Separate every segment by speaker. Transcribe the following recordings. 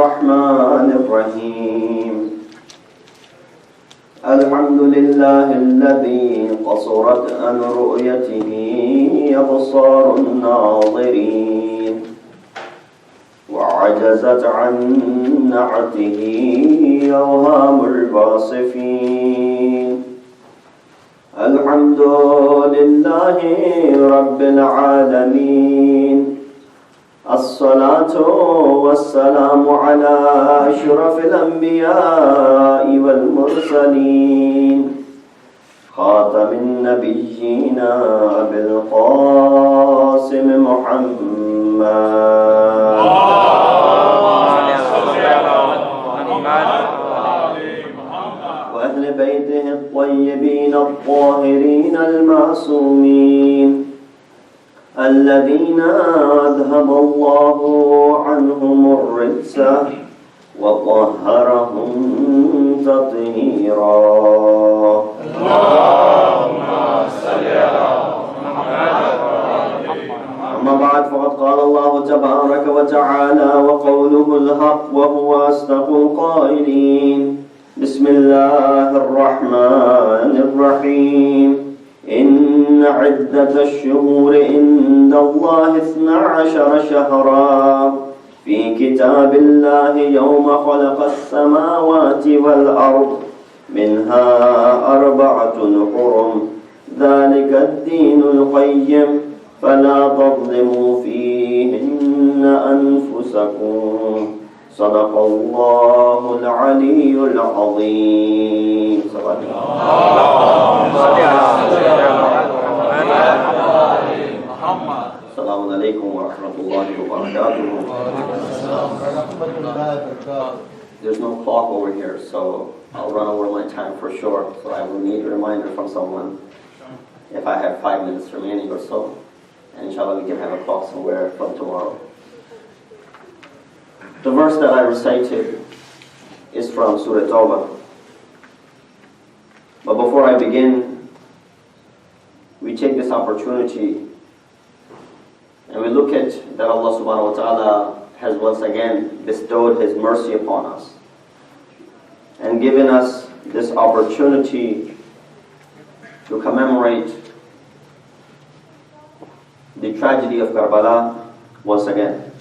Speaker 1: الرحمن الرحيم الحمد لله الذي قصرت عن رؤيته أبصار الناظرين وعجزت عن نعته أوهام الواصفين الحمد لله رب العالمين الصلاة والسلام على أشرف الأنبياء والمرسلين خاتم النبيين أبي القاسم محمد وأهل بيته الطيبين الطاهرين المعصومين الذين أذهب الله عنهم الرجس وطهرهم تطهيرا اللهم صل على محمد. أما بعد فقد قال الله تبارك وتعالى وقوله الحق وهو أصدق القائلين بسم الله الرحمن الرحيم إن عدة الشهور عند الله 12 شهرا في كتاب الله يوم خلق السماوات والأرض منها 4 حرم ذلك الدين القيم فلا تظلموا فيهن أنفسكم صدق الله العلي العظيم. السلام عليكم ورحمة الله وبركاته. There's no clock over here, so I'll run over my time for sure. So I will need a reminder from someone if I have 5 minutes remaining or so. And inshallah we can have a clock somewhere from tomorrow. The verse that I recited is from Surah Tawbah. But before I begin, we take this opportunity and we look at that Allah subhanahu wa ta'ala has once again bestowed His mercy upon us and given us this opportunity to commemorate the tragedy of Karbala once again.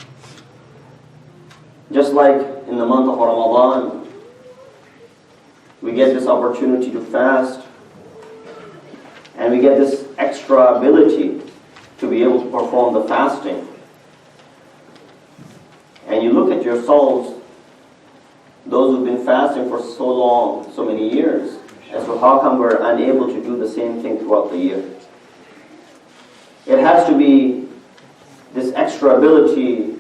Speaker 1: Just like in the month of Ramadan, we get this opportunity to fast and we get this extra ability to be able to perform the fasting. And you look at yourselves, those who've been fasting for so long, so many years, as to how come we're unable to do the same thing throughout the year. It has to be this extra ability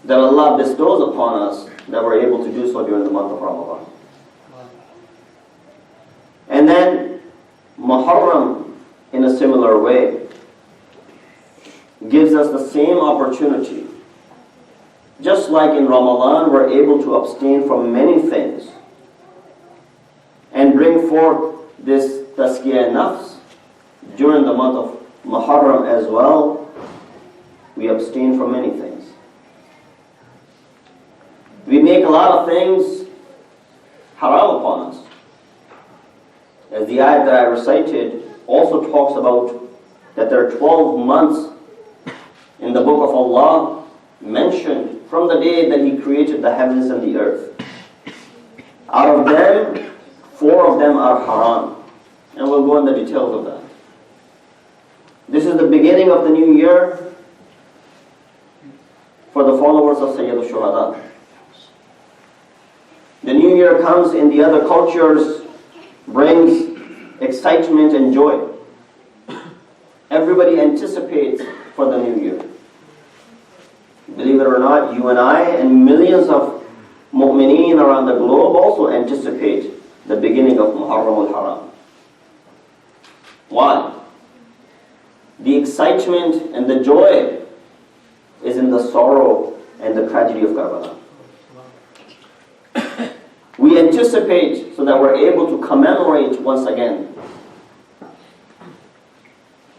Speaker 1: that Allah bestows upon us that we're able to do so during the month of Ramadan. And then Muharram, in a similar way, gives us the same opportunity. Just like in Ramadan, we're able to abstain from many things and bring forth this tazkiyah nafs during the month of Muharram as well. We abstain from many things. We make a lot of things haram upon us. As the ayat that I recited also talks about that there are 12 months in the book of Allah mentioned from the day that He created the heavens and the earth. Out of them, 4 of them are haram. And we'll go into the details of that. This is the beginning of the new year for the followers of Sayyid al-Shuhada. The new year comes in the other cultures, brings excitement and joy. Everybody anticipates for the new year. Believe it or not, you and I and millions of mu'mineen around the globe also anticipate the beginning of Muharram al-Haram. Why? The excitement and the joy is in the sorrow and the tragedy of Karbala. We anticipate so that we're able to commemorate once again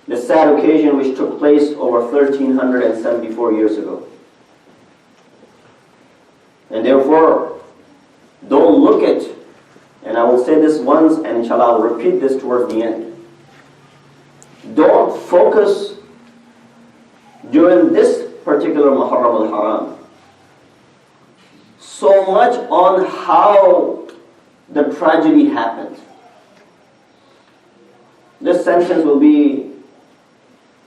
Speaker 1: the sad occasion which took place over 1374 years ago. And therefore, don't look at, and I will say this once and inshallah I will repeat this towards the end. Don't focus during this particular Muharram al-Haram so much on how the tragedy happened. This sentence will be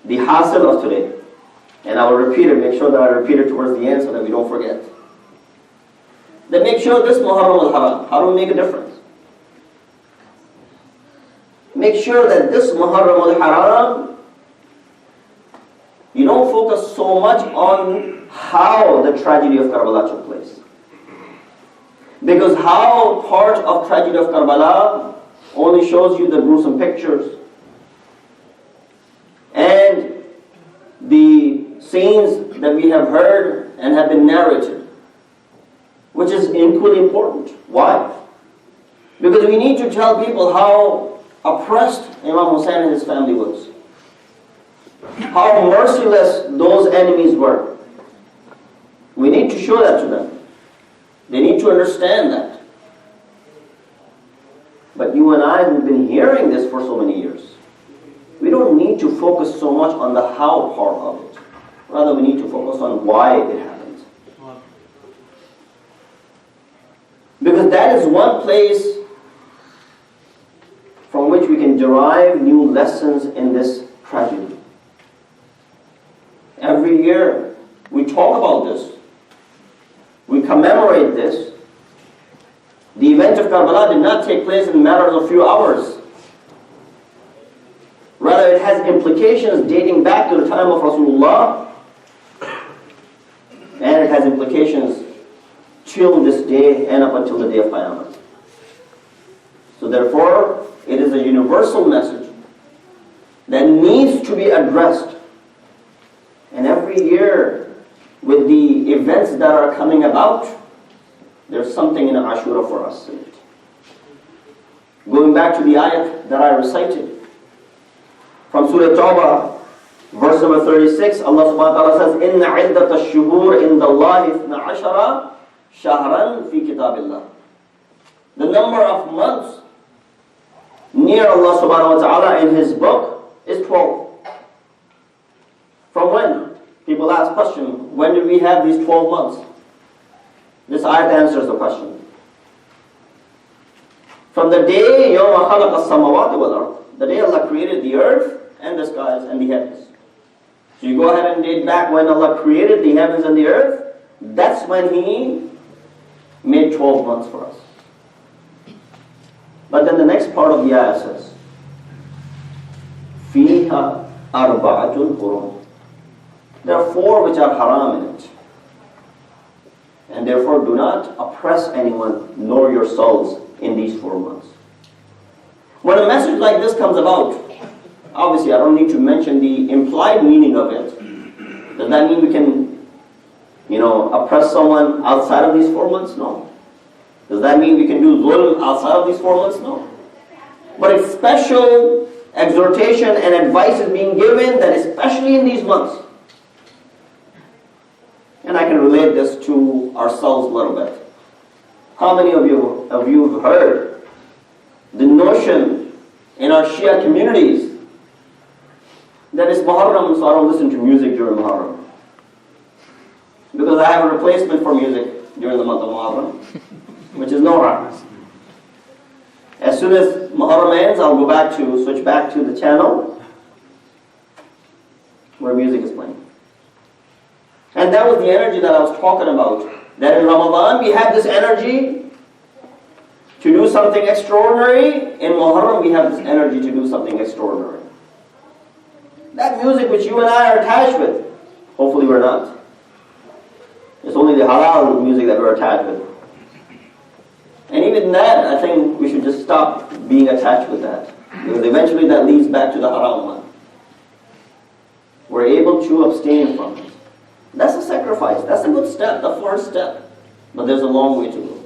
Speaker 1: the hasil of today. And I will repeat it, make sure that I repeat it towards the end so that we don't forget. Then make sure this Muharram al-Haram, how do we make a difference? Make sure that this Muharram al-Haram, you don't focus so much on how the tragedy of Karbala took place. Because how part of tragedy of Karbala only shows you the gruesome pictures and the scenes that we have heard and have been narrated, which is equally important. Why? Because we need to tell people how oppressed Imam Hussein and his family was. How merciless those enemies were. We need to show that to them. They need to understand that. But you and I who've been hearing this for so many years, we don't need to focus so much on the how part of it. Rather, we need to focus on why it happened. Because that is one place from which we can derive new lessons in this tragedy. Every year we talk about this. We commemorate this. The event of Karbala did not take place in matters of few hours. Rather, it has implications dating back to the time of Rasulullah, and it has implications till this day and up until the day of Qiyamah. So therefore, it is a universal message that needs to be addressed. And every year, with the events that are coming about, there's something in Ashura for us in it. Going back to the ayat that I recited, from Surah Tawbah, verse number 36, Allah subhanahu wa ta'ala says, إِنَّ عِدَّةَ الشُّهُورِ إِنْدَ اللَّهِ اثْنَ عَشَرَ شَهْرًا فِي كِتَابِ اللَّهِ. The number of months near Allah subhanahu wa ta'ala in His book is 12. From when? People ask question, when did we have these 12 months? This ayat answers the question. From the day يَوْمَ خَلَقَ السَّمَوَاتِ وَالْأَرْضِ, the day Allah created the earth and the skies and the heavens. So you go ahead and date back when Allah created the heavens and the earth. That's when He made 12 months for us. But then the next part of the ayah says, فِيهَا أَرْبَعَةٌ حُرُمٌ. There are 4 which are haram in it. And therefore do not oppress anyone nor yourselves in these 4 months. When a message like this comes about, obviously I don't need to mention the implied meaning of it. Does that mean we can, oppress someone outside of these 4 months? No. Does that mean we can do zulm outside of these 4 months? No. But it's special exhortation and advice is being given that especially in these months. And I can relate this to ourselves a little bit. How many of you have heard the notion in our Shia communities that it's Muharram, so I don't listen to music during Muharram? Because I have a replacement for music during the month of Muharram, which is no haram. As soon as Muharram ends, I'll switch back to the channel where music is playing. And that was the energy that I was talking about. That in Ramadan we have this energy to do something extraordinary. In Muharram we have this energy to do something extraordinary. That music which you and I are attached with, hopefully we're not. It's only the halal music that we're attached with. And even that, I think we should just stop being attached with that. Because eventually that leads back to the haram one. We're able to abstain from it. That's a sacrifice. That's a good step, the first step. But there's a long way to go.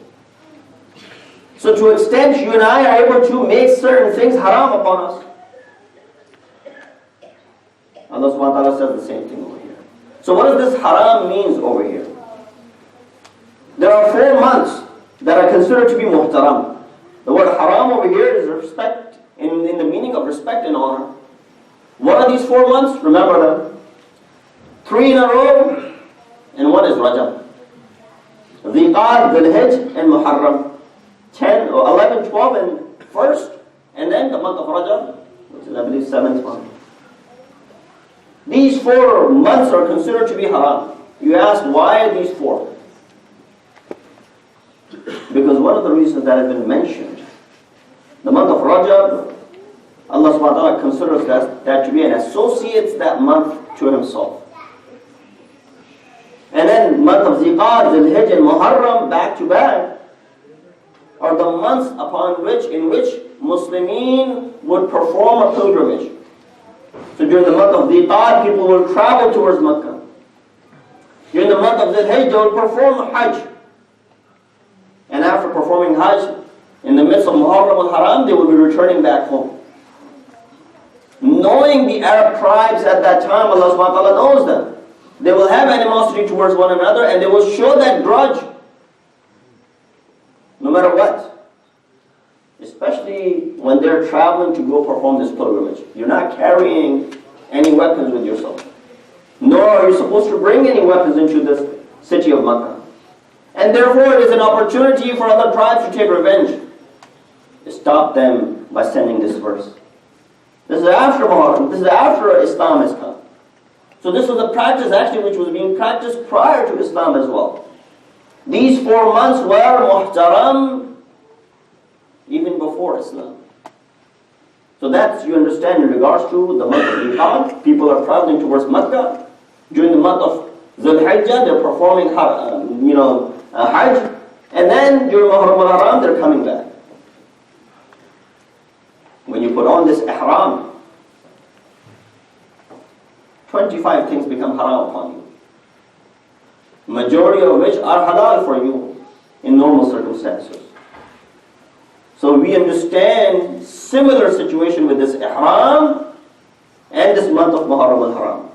Speaker 1: So to an extent, you and I are able to make certain things haram upon us. Allah subhanahu wa ta'ala says the same thing over here. So what does this haram means over here? The There are 4 months that are considered to be muhtaram. The word haram over here is respect, in the meaning of respect and honor. What are these 4 months? Remember them. 3 in a row, and one is Rajab. Dhiqad, Dhul-Hijj, and Muharram. 10 or 11, 12, and 1st, and then the month of Rajab, which is, I believe, 7th month. These 4 months are considered to be haram. You ask, why these 4? Because one of the reasons that has been mentioned, the month of Rajab, Allah subhanahu wa ta'ala considers that to be and associates that month to Himself. And then month of Dhiqad, Dhul-Hijj, and Muharram, back to back, are the months in which Muslimin would perform a pilgrimage. So during the month of Dhiqad, people will travel towards Makkah. During the month of Dhul-Hijj, they will perform Hajj. And after performing Hajj, in the midst of Muharram al-Haram, they will be returning back home. Knowing the Arab tribes at that time, Allah subhanahu wa ta'ala knows them. They will have animosity towards one another, and they will show that grudge no matter what. Especially when they're traveling to go perform this pilgrimage. You're not carrying any weapons with yourself. Nor are you supposed to bring any weapons into this city of Makkah. And therefore it is an opportunity for other tribes to take revenge. Stop them by sending this verse. This is after Muharram. This is after Islam has come. So this was a practice actually which was being practiced prior to Islam as well. These 4 months were muhtaram even before Islam. So that's, you understand, in regards to the month of Dhiqad, people are traveling towards Makkah. During the month of Dhul-Hijjah, they're performing Hajj. And then during Muharram al-Haram, they're coming back. When you put on this ihram, 25 things become haram upon you. Majority of which are halal for you in normal circumstances. So we understand similar situation with this ihram and this month of Muharram al-Haram.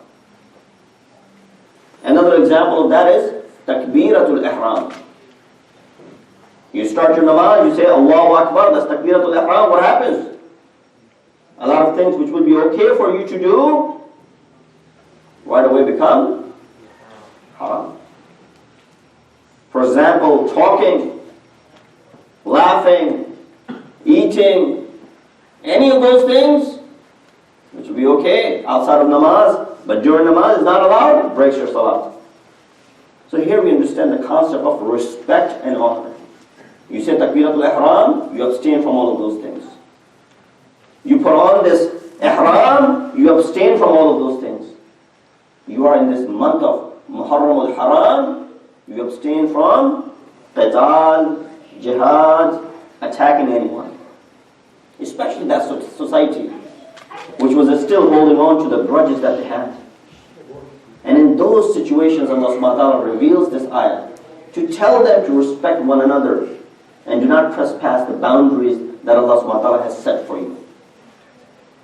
Speaker 1: Another example of that is takbiratul ihram. You start your namaz, you say Allahu Akbar, that's takbiratul ihram. What happens? A lot of things which would be okay for you to do right away become haram. For example, talking, laughing, eating, any of those things, which would be okay outside of namaz, but during namaz is not allowed, it breaks your salat. So here we understand the concept of respect and honor. You say takbiratul ihram, you abstain from all of those things. You put on this ihram, you abstain from all of those things. You are in this month of Muharram al-Haram, you abstain from qital, jihad, attacking anyone. Especially that society, which was still holding on to the grudges that they had. And in those situations, Allah subhanahu wa ta'ala reveals this ayah to tell them to respect one another and do not trespass the boundaries that Allah subhanahu wa ta'ala has set for you.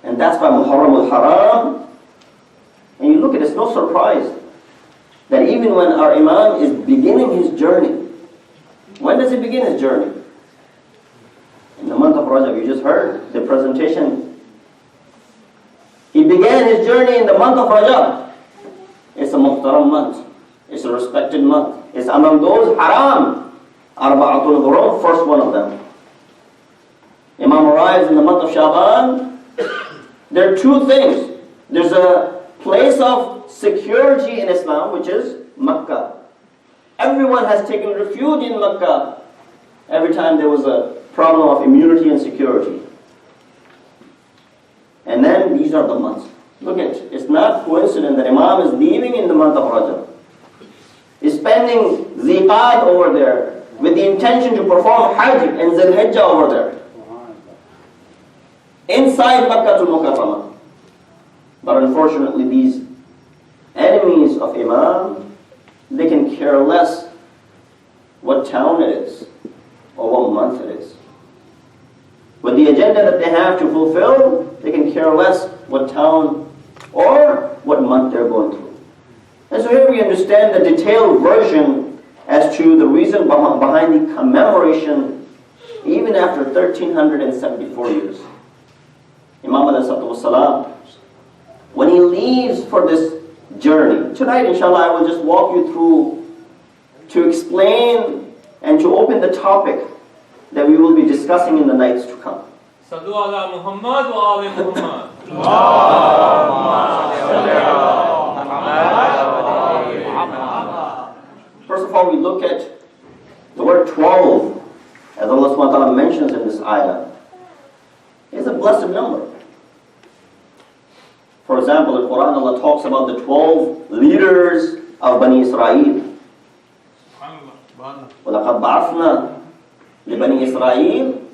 Speaker 1: And that's why Muharram al-Haram, and you look at it, it's no surprise that even when our Imam is beginning his journey, when does he begin his journey? In the month of Rajab, you just heard the presentation. He began his journey in the month of Rajab. It's a muhtaram month. It's a respected month. It's among those haram. Arba'atul Hurum, first one of them. Imam arrives in the month of Shaban. There are 2 things. There's a place of security in Islam, which is Makkah. Everyone has taken refuge in Makkah every time there was a problem of immunity and security. And then these are the months. Look at it. It's not coincident that Imam is leaving in the month of Rajab. He's spending Dhiqad over there with the intention to perform Hajj and Dhul-Hijjah over there. Inside Makkah al-Mukarramah. But unfortunately these enemies of Imam, they can care less what town it is or what month it is. With the agenda that they have to fulfill, they can care less what town or what month they're going through. And so here we understand the detailed version as to the reason behind the commemoration even after 1374 years. Imam ﷺ, when he leaves for this journey, tonight inshallah I will just walk you through to explain and to open the topic that we will be discussing in the nights to come.
Speaker 2: Sallu ala Muhammad wa ali Muhammad.
Speaker 1: First of all, we look at the word 12, as Allah subhanahu wa ta'ala mentions in this ayah. It's a blessed number. For example, in Quran, Allah talks about the 12 leaders of Bani Israel. وَلَقَدْ بَعَثْنَا لِبَنِي إِسْرَائِيلِ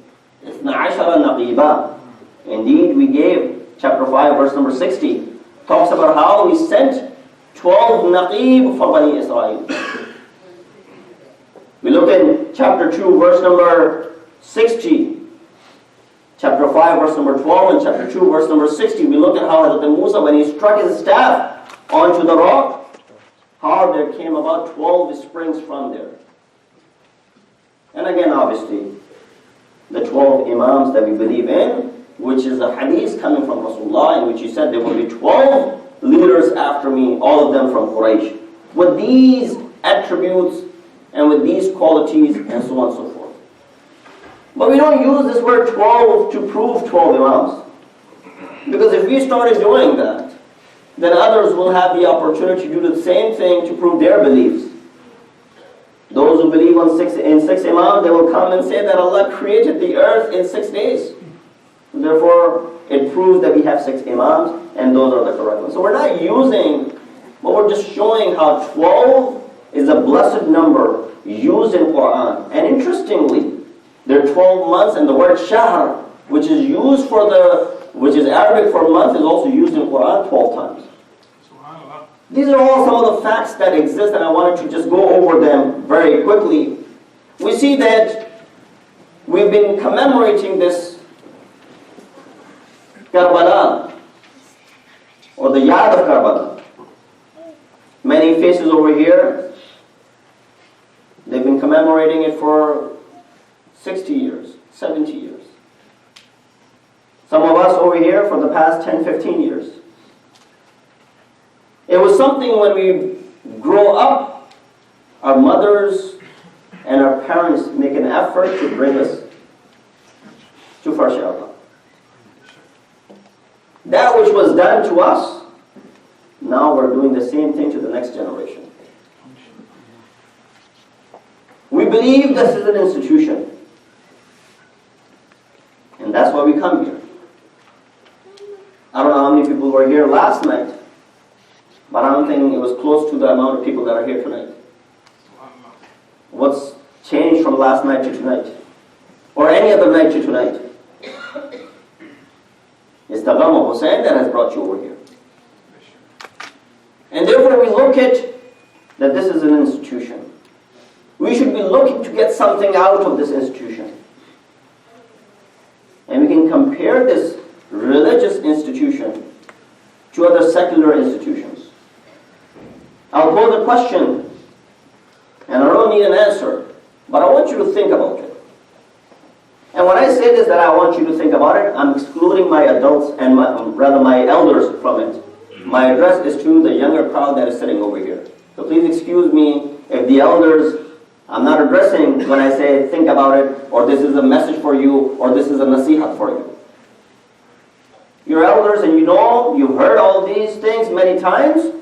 Speaker 1: 12 نَقِيبًا. Indeed, we gave, chapter 5, verse number 60, talks about how we sent 12 naqib for Bani Israel. We look in chapter 2, verse number 60, chapter 5, verse number 12, and chapter 2, verse number 60. We look at how Hazrat Musa, when he struck his staff onto the rock, how there came about 12 springs from there. And again, obviously, the 12 imams that we believe in, which is a hadith coming from Rasulullah, in which he said there will be 12 leaders after me, all of them from Quraysh, with these attributes and with these qualities and so on and so forth. But we don't use this word 12 to prove 12 imams. Because if we started doing that, then others will have the opportunity to do the same thing to prove their beliefs. Those who believe in six imams, they will come and say that Allah created the earth in 6 days. Therefore, it proves that we have 6 imams, and those are the correct ones. So we're not using, but we're just showing how 12 is a blessed number used in Quran. And interestingly, there are 12 months, and the word shahr, which is used which is Arabic for month, is also used in Quran 12 times. These are all some of the facts that exist, and I wanted to just go over them very quickly. We see that we've been commemorating this Karbala, or the Yad of Karbala. Many faces over here, they've been commemorating it for 60 years, 70 years. Some of us over here for the past 10, 15 years. It was something when we grow up, our mothers and our parents make an effort to bring us to Farsh Allah. That which was done to us, now we're doing the same thing to the next generation. We believe this is an institution. And that's why we come here. I don't know how many people were here last night, but I don't think it was close to the amount of people that are here tonight. What's changed from last night to tonight? Or any other night to tonight? It's the Gham of Hussein that has brought you over here. And therefore we look at that this is an institution. We should be looking to get something out of this institution. And we can compare this religious institution to other secular institutions. I'll pose a question, and I don't need an answer, but I want you to think about it. And when I say this, that I want you to think about it, I'm excluding my adults and my elders from it. My address is to the younger crowd that is sitting over here. So please excuse me if the elders, I'm not addressing when I say think about it, or this is a message for you, or this is a nasihat for you. You're elders and you know, you've heard all these things many times.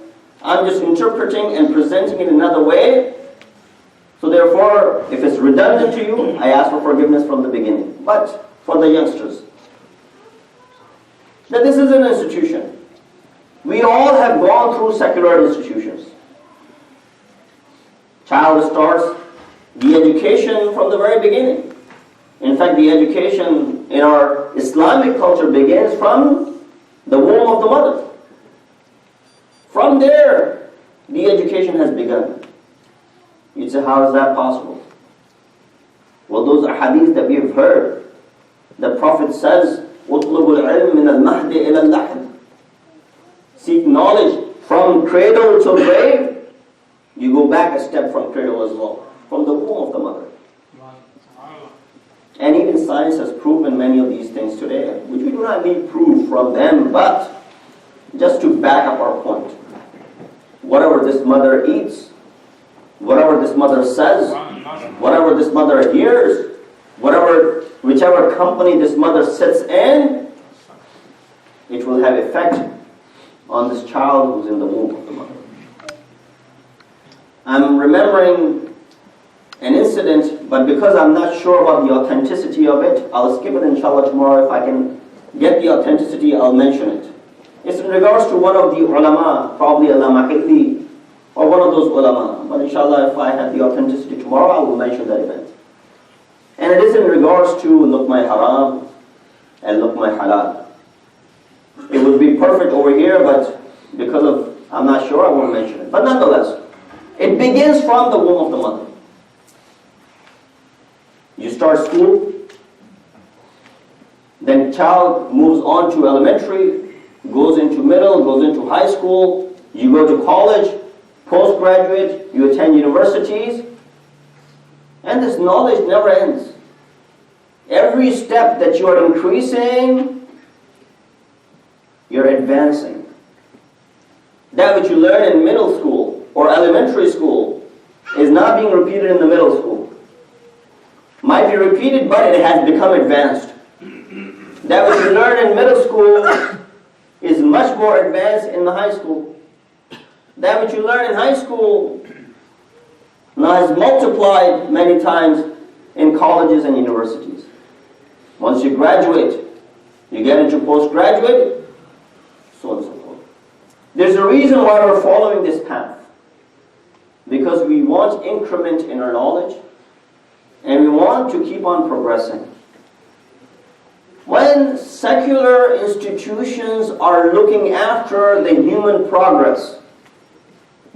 Speaker 1: I'm just interpreting and presenting it another way. So therefore, if it's redundant to you, I ask for forgiveness from the beginning. But for the youngsters, that this is an institution. We all have gone through secular institutions. Child starts the education from the very beginning. In fact, the education in our Islamic culture begins from the womb of the mother. From there, the education has begun. You'd say, how is that possible? Well, those are hadiths that we have heard. The Prophet says, "Utlubul ilm min al-mahdi ila al-lahd." Seek knowledge from cradle to grave. You go back a step from cradle as well. from the womb of the mother. And even science has proven many of these things today, which we do not need proof from them, but just to back up our point. Whatever this mother eats, whatever this mother says, whatever this mother hears, whichever company this mother sits in, it will have effect on this child who's in the womb of the mother. I'm remembering an incident, but because I'm not sure about the authenticity of it, I'll skip it inshallah tomorrow. If I can get the authenticity, I'll mention it. It's in regards to one of the ulama, probably Allama Hiddi, or one of those ulama. But inshallah, if I have the authenticity tomorrow, I will mention that event. And it is in regards to Luqma Haram and Luqma Halal. It would be perfect over here, but because of, I'm not sure, I won't mention it. But nonetheless, it begins from the womb of the mother. You start school, then child moves on to elementary, goes into middle, goes into high school, you go to college, postgraduate, you attend universities, and this knowledge never ends. Every step that you are increasing, you're advancing. That which you learn in middle school or elementary school is not being repeated in the middle school. Might be repeated, but it has become advanced. That which you learn in middle school is much more advanced in the high school. That which you learn in high school now has multiplied many times in colleges and universities. Once you graduate, you get into postgraduate, so on and so forth. There's a reason why we're following this path. Because we want increment in our knowledge, and we want to keep on progressing. When secular institutions are looking after the human progress,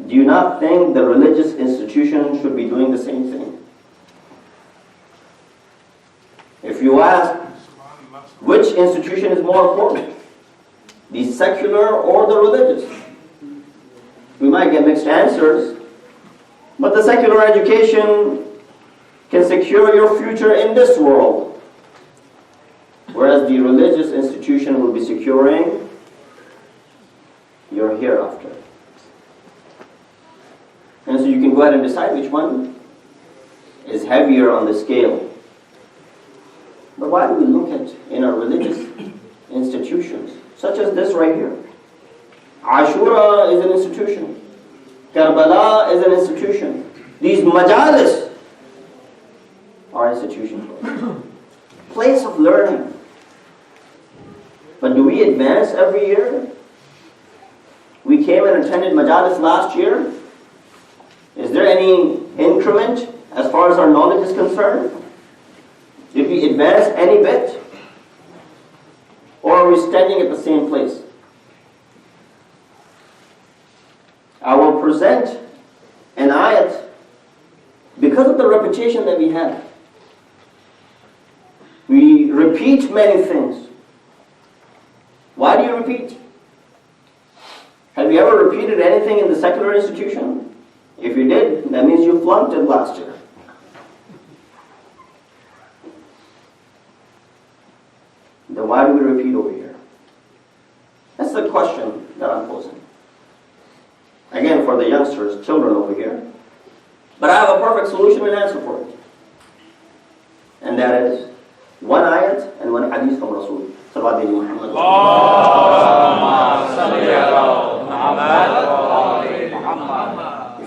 Speaker 1: do you not think the religious institution should be doing the same thing? If you ask, which institution is more important? The secular or the religious? We might get mixed answers, but the secular education can secure your future in this world, whereas the religious institution will be securing your hereafter. And so you can go ahead and decide which one is heavier on the scale. But why do we look at in our religious institutions, such as this right here? Ashura is an institution. Karbala is an institution. These Majlis are institutions. Place of learning. But do we advance every year? We came and attended Majalis last year. Is there any increment as far as our knowledge is concerned? Did we advance any bit? Or are we standing at the same place? I will present an ayat because of the reputation that we have. We repeat many things. Why do you repeat? Have you ever repeated anything in the secular institution? If you did, that means you flunked it last year. Then why do we repeat over here? That's the question that I'm posing. Again, for the youngsters, children over here. But I have a perfect solution and answer for it. And that is one ayat and one hadith from Rasul. If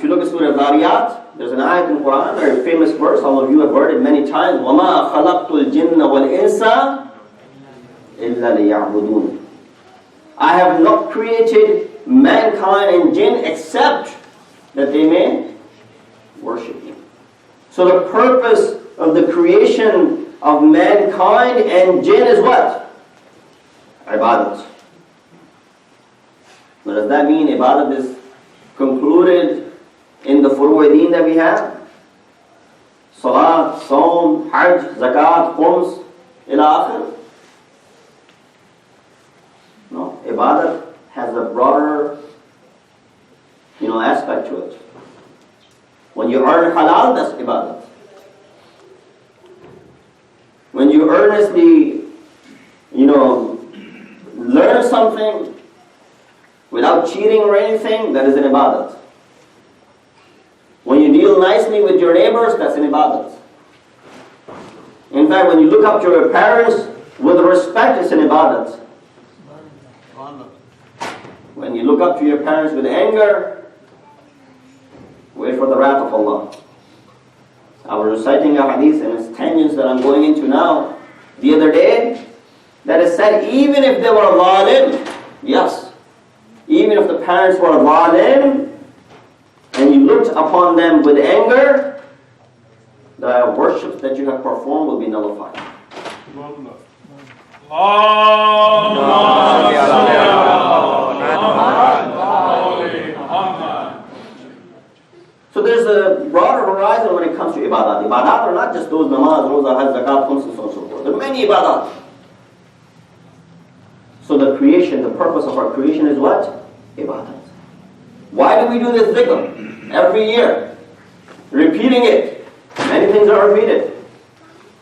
Speaker 1: you look at Surah Zariyat, there's an ayat in Quran, a very famous verse, all of you have heard it many times. وَمَا خَلَقْتُ الْجِنَّ وَالْإِنسَ إِلَّا لِيَعْبُدُونَ. I have not created mankind and jinn except that they may worship me. So the purpose of the creation of mankind and jinn is what? Ibadat. But does that mean ibadat is concluded in the furu'ideen that we have? Salat, Saum, Hajj, Zakat, Khums, ila akhir? No, ibadat has a broader, aspect to it. When you earn halal, that's ibadat. When you earnestly, learn something without cheating or anything, that is an ibadat. When you deal nicely with your neighbors, that's an ibadat. In fact, when you look up to your parents with respect, it's an ibadat. When you look up to your parents with anger, wait for the wrath of Allah. I was reciting a hadith and its tangents that I'm going into now the other day, that is said even if they were zalim, yes, even if the parents were zalim, and you looked upon them with anger, the worship that you have performed will be nullified. So there's a broader horizon when it comes to ibadat. Ibadat are not just those namaz, roza, hajj, zakat, khums, and so on and so forth. There are many ibadat. So the creation, the purpose of our creation is what? Ibadat. Why do we do this dhikr? Every year. Repeating it. Many things are repeated.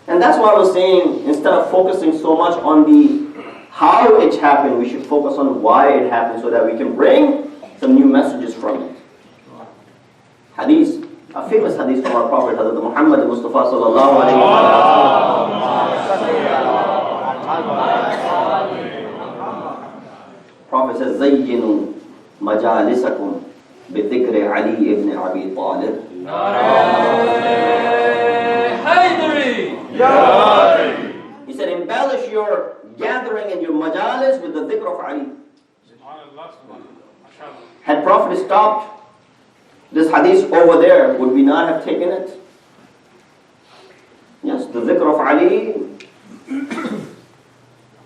Speaker 1: And that's why I was saying, instead of focusing so much on the how it happened, we should focus on why it happened so that we can bring some new messages from it. Hadith, a famous hadith from our Prophet, Hazrat Muhammad Mustafa sallallahu alayhi wa sallam. Prophet says, Zayyinu majalisakum bidhikri Ali ibn Abi Talib. He said, embellish your gathering and your majalis with the dhikr of Ali. Had Prophet stopped this hadith over there, would we not have taken it? Yes, the dhikr of Ali,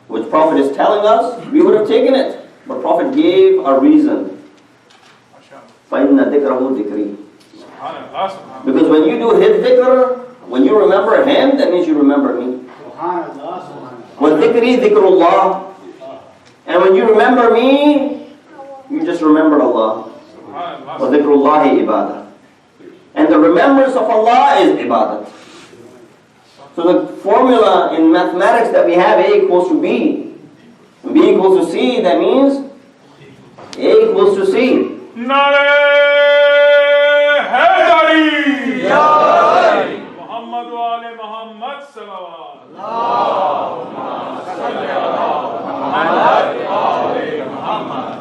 Speaker 1: which Prophet is telling us, we would have taken it. But Prophet gave a reason. فَإِنَّ ذِكْرَهُ ذِكْرِي. Because when you do his dhikr, when you remember him, that means you remember me. وَذِكْرِي ذِكْرُ اللَّهِ. And when you remember me, you just remember Allah. وَذِكْرُ اللَّهِ ibadah. And the remembrance of Allah is ibadat. So the formula in mathematics that we have, A equals to B, and B equals to C, that means A equals to C.
Speaker 2: Muhammad wa ali Muhammad salawat.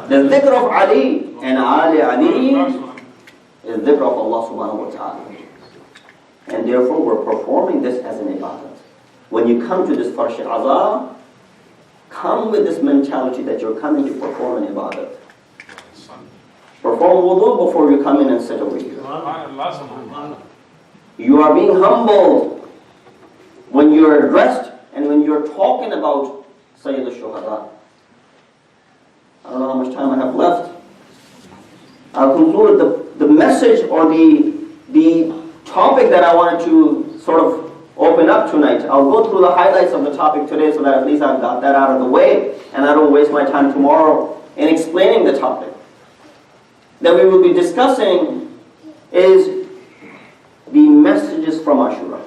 Speaker 1: The dhikr of Ali and Ali is dhikr of Allah subhanahu wa ta'ala. And therefore we're performing this as an ibadat. When you come to this Farsh al-Azam, come with this mentality that you're coming to perform an ibadat. Perform wudu before you come in and sit over here. You are being humbled when you're addressed and when you're talking about Sayyid al-Shuhada. I don't know how much time I have left. I'll conclude the message or the topic that I wanted to sort of open up tonight. I'll go through the highlights of the topic today so that at least I've got that out of the way and I don't waste my time tomorrow in explaining the topic. That we will be discussing is the messages from Ashura.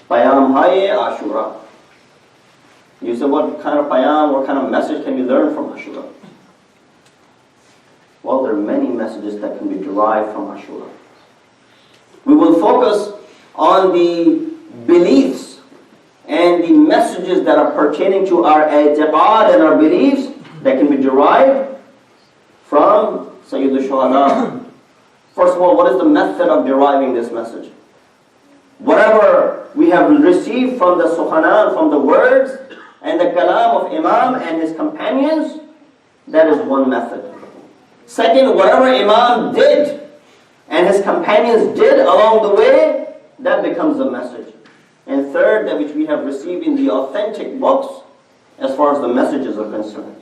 Speaker 1: Payam Haye Ashura. You said, what kind of payam, what kind of message can we learn from Ashura? Well, there are many messages that can be derived from Ashura. We will focus on the beliefs and the messages that are pertaining to our i'tiqad and our beliefs that can be derived from Sayyid al-Shuhada. First of all, what is the method of deriving this message? Whatever we have received from the Suhanan, from the words and the kalam of Imam and his companions, that is one method. Second, whatever Imam did and his companions did along the way, that becomes the message. And third, that which we have received in the authentic books as far as the messages are concerned.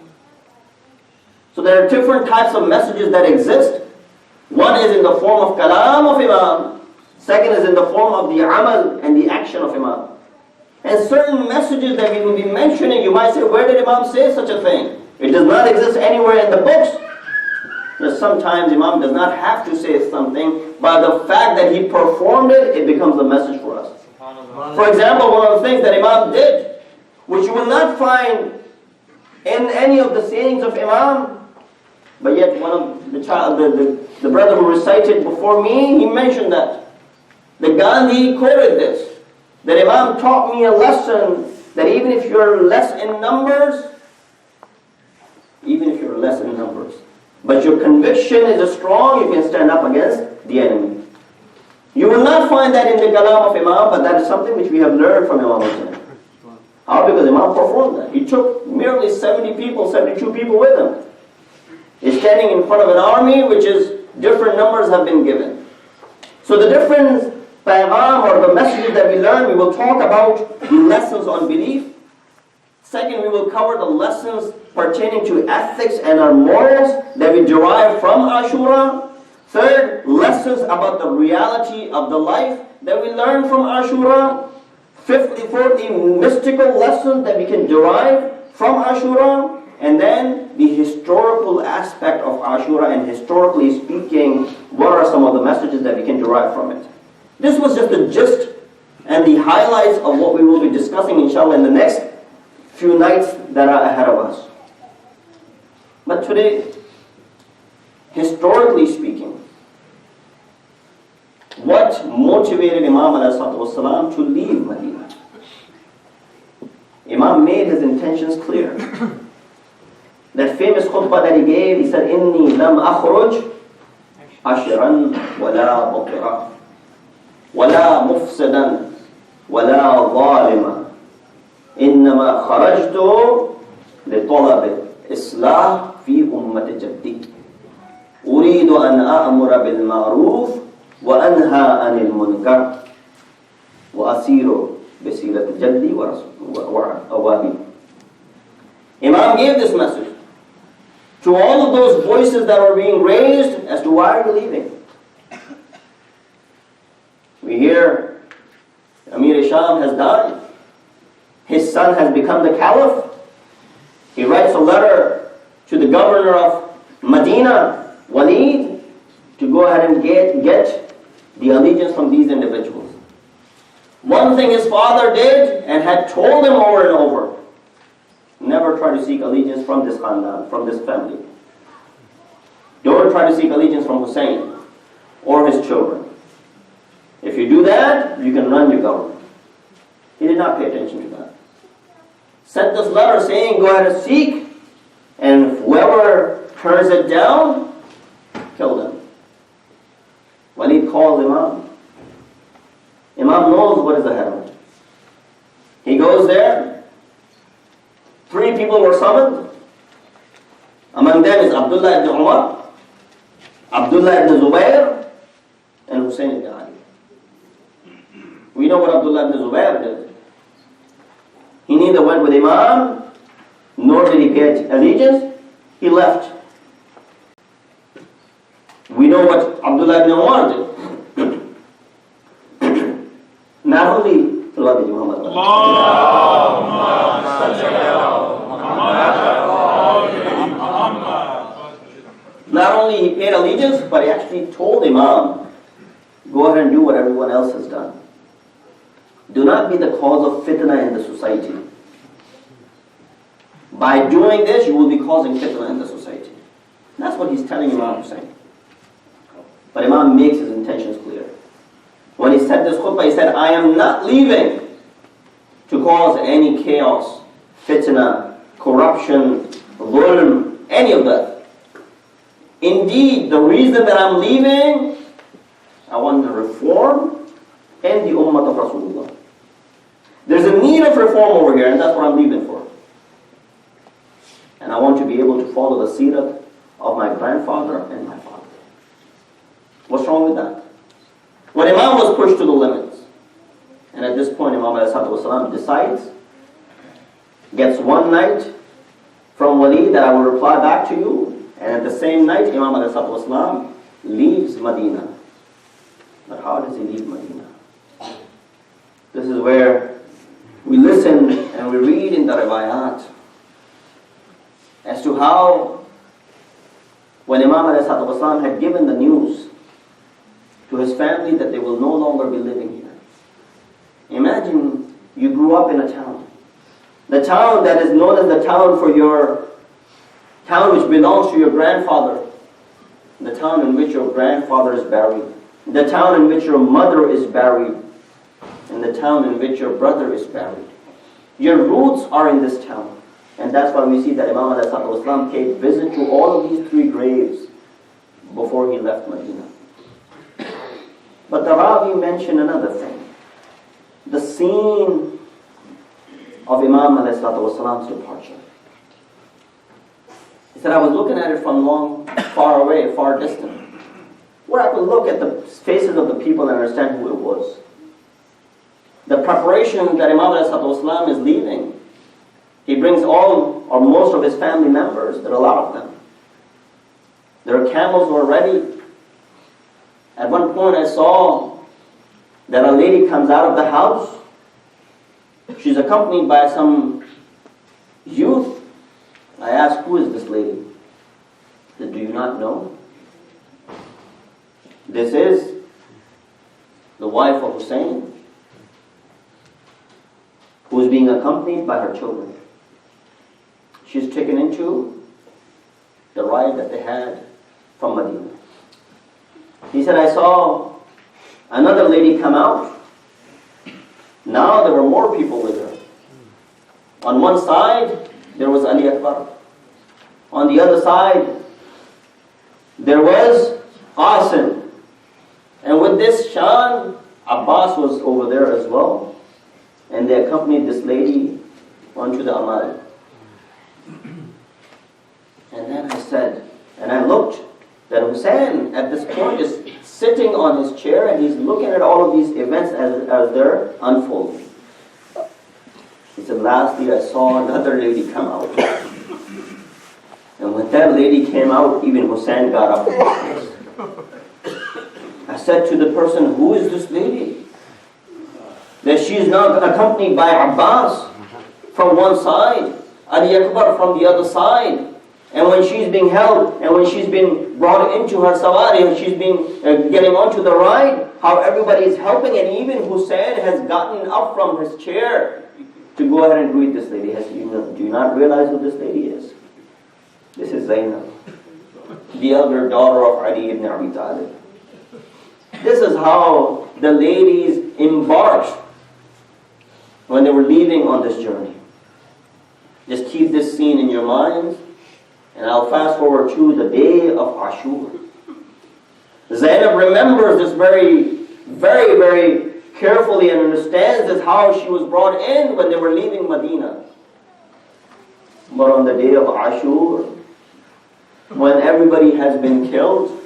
Speaker 1: So there are different types of messages that exist. One is in the form of kalam of Imam. Second is in the form of the amal and the action of Imam. And certain messages that we will be mentioning, you might say, where did Imam say such a thing? It does not exist anywhere in the books. that sometimes Imam does not have to say something, but the fact that he performed it, it becomes a message for us. For example, one of the things that Imam did, which you will not find in any of the sayings of Imam, but yet one of the brother who recited before me, he mentioned that. The Gandhi quoted this, that Imam taught me a lesson that even if you're less in numbers, but your conviction is strong, you can stand up against the enemy. You will not find that in the kalam of Imam, but that is something which we have learned from Imam Hussain. How? Because Imam performed that. He took merely 70 people, 72 people with him. He's standing in front of an army which is different numbers have been given. So the different paygam or the messages that we learn, we will talk about the lessons on belief. Second, we will cover the lessons pertaining to ethics and our morals that we derive from Ashura. Third, lessons about the reality of the life that we learn from Ashura. Fourthly, mystical lessons that we can derive from Ashura. And then the historical aspect of Ashura, and historically speaking, what are some of the messages that we can derive from it. This was just the gist and the highlights of what we will be discussing, inshallah, in the next few nights that are ahead of us. But today, historically speaking, what motivated Imam ﷺ to leave Medina? Imam made his intentions clear. That famous khutbah that he gave, he said, "Inni lam akhruj ashran wala butira wala mufsadan wala zalima innama kharajtu li talab islah fi ummat jaddi uridu an a'mura bil ma'ruf wa anha 'anil munkar wa asiru bi sirat jaddi wa awabi." Imam gave this message to all of those voices that were being raised as to why are you leaving. We hear Amir Sham has died. His son has become the caliph. He writes a letter to the governor of Medina, Walid, to go ahead and get the allegiance from these individuals. One thing his father did and had told him over and over: never try to seek allegiance from this khandan, from this family. Don't try to seek allegiance from Hussein or his children. If you do that, you can run your government. He did not pay attention to that. Sent this letter saying, go ahead and seek, and whoever turns it down, kill them. Walid calls Imam. Imam knows what is ahead of him. He goes there. 3 people were summoned. Among them is Abdullah ibn Umar, Abdullah ibn Zubair, and Hussein ibn Ali. We know what Abdullah ibn Zubair did. He neither went with Imam, nor did he pay allegiance. He left. We know what Abdullah ibn Umar did. Not only Not only he paid allegiance, but he actually told Imam, go ahead and do what everyone else has done. Do not be the cause of fitna in the society. By doing this, you will be causing fitna in the society. That's what he's telling Imam Hussein. But Imam makes his intentions clear. When he said this khutbah, he said, I am not leaving to cause any chaos, fitna, corruption, dhulm, any of that. Indeed, the reason that I'm leaving, I want to reform in the ummah of Rasulullah. There's a need of reform over here, and that's what I'm leaving for. And I want to be able to follow the seerat of my grandfather and my father. What's wrong with that? When Imam was pushed to the limits, and at this point Imam ﷺ decides, gets one night from Walid that I will reply back to you, and at the same night Imam ﷺ leaves Medina. But how does he leave Medina? This is where we listen and we read in the riwayat as to how when Imam ﷺ had given the news to his family that they will no longer be living here. Imagine you grew up in a town. The town that is known as the town for your town which belongs to your grandfather. The town in which your grandfather is buried. The town in which your mother is buried. And the town in which your brother is buried. Your roots are in this town. And that's why we see that Imam ﷺ paid visit to all of these three graves before he left Medina. But the Ravi mentioned another thing. The scene of Imam ﷺ's departure. He said, I was looking at it from far away, far distant, where I could look at the faces of the people and understand who it was. The preparation that Imam ﷺ is leaving, he brings all or most of his family members. There are a lot of them. Their camels were ready. At one point I saw that a lady comes out of the house. She's accompanied by some youth. I asked, who is this lady? He said, do you not know? This is the wife of Hussein, who is being accompanied by her children. She's taken into the ride that they had from Medina. He said, I saw another lady come out. Now there were more people with her. On one side, there was Ali Akbar. On the other side, there was Qasim. And with this Shan, Abbas was over there as well. And they accompanied this lady onto the Amal. And then I said, and I looked, that Hussein at this point is sitting on his chair and he's looking at all of these events as they're unfolding. He said, lastly I saw another lady come out. And when that lady came out, even Hussein got up from his place. I said to the person, who is this lady? That she is now accompanied by Abbas from one side, Ali Akbar from the other side. And when she's being held, and when she's been brought into her sawari, and she's been getting onto the ride, how everybody is helping, and even Hussein has gotten up from his chair to go ahead and greet this lady. Do you not realize who this lady is? This is Zainab, the elder daughter of Ali ibn Abi Talib. This is how the ladies embarked when they were leaving on this journey. Just keep this scene in your minds. And I'll fast forward to the day of Ashura. Zainab remembers this very, very, very carefully and understands this how she was brought in when they were leaving Medina. But on the day of Ashura, when everybody has been killed,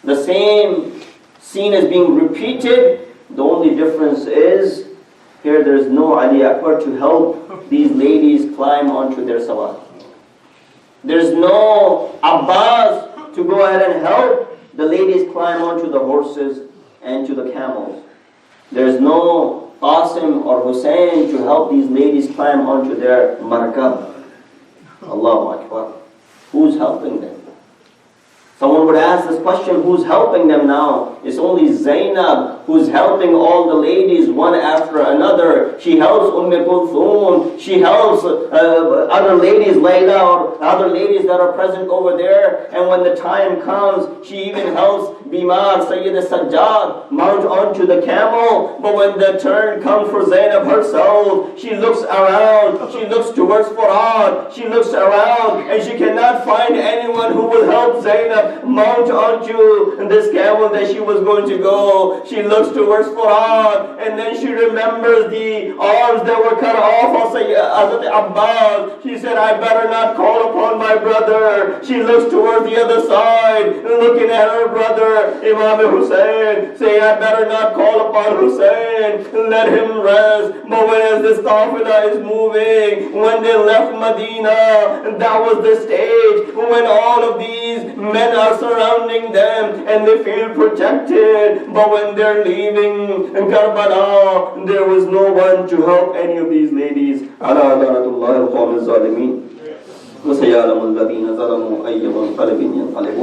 Speaker 1: the same scene is being repeated. The only difference is here there's no Ali Akbar to help these ladies climb onto their sawari. There's no Abbas to go ahead and help the ladies climb onto the horses and to the camels. There's no Qasim or Hussein to help these ladies climb onto their markab. Allahu Akbar. Who's helping them? Someone would ask this question, who's helping them now? It's only Zainab who's helping all the ladies one after another. She helps Kulthum. She helps other ladies, Layla, or other ladies that are present over there. And when the time comes, she even helps Bimar, Sayyid Sajjad, mount onto the camel. But when the turn comes for Zainab herself, she looks around, she looks towards Farad, she looks around, and she cannot find anyone who will help Zainab mount onto this camel that she was going to go. She looks towards Farad, and then she remembers the arms that were cut off of Hazrat Abbas. She said, I better not call upon my brother. She looks towards the other side, looking at her brother, Imam Hussein, saying, I better not call upon Hussein. Let him rest. But when as this qafila is moving, when they left Medina, that was the stage when all of these men are surrounding them and they feel protected. But when they're leaving Karbala, there was no one to help any of these ladies. Ala adanatullah al-qawm al-zalimin. وسيعلم الذين ظلموا أي منقلب ينقلبون